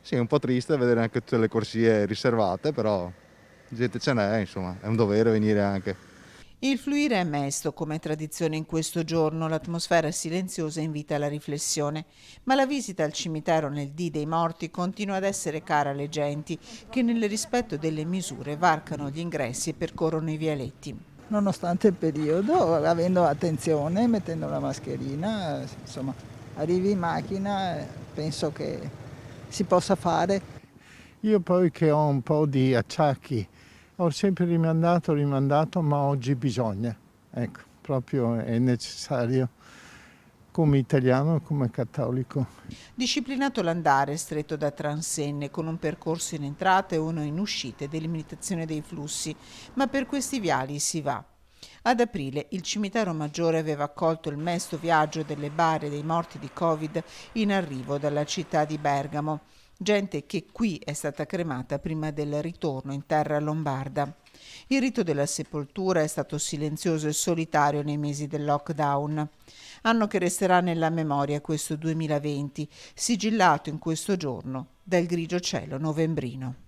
Sì, è un po' triste vedere anche tutte le corsie riservate, però gente ce n'è, insomma, è un dovere venire anche. Il fluire è mesto come tradizione in questo giorno, l'atmosfera silenziosa invita alla riflessione, ma la visita al cimitero nel dì dei morti continua ad essere cara alle genti che nel rispetto delle misure varcano gli ingressi e percorrono i vialetti. Nonostante il periodo, avendo attenzione, mettendo la mascherina, insomma, arrivi in macchina, penso che si possa fare. Io poi che ho un po' di acciacchi, ho sempre rimandato, ma oggi bisogna. Ecco, proprio è necessario come italiano e come cattolico. Disciplinato l'andare stretto da transenne con un percorso in entrata e uno in uscita e delimitazione dei flussi, ma per questi viali si va. Ad aprile il cimitero maggiore aveva accolto il mesto viaggio delle bare dei morti di Covid in arrivo dalla città di Bergamo, gente che qui è stata cremata prima del ritorno in terra lombarda. Il rito della sepoltura è stato silenzioso e solitario nei mesi del lockdown, anno che resterà nella memoria questo 2020, sigillato in questo giorno dal grigio cielo novembrino.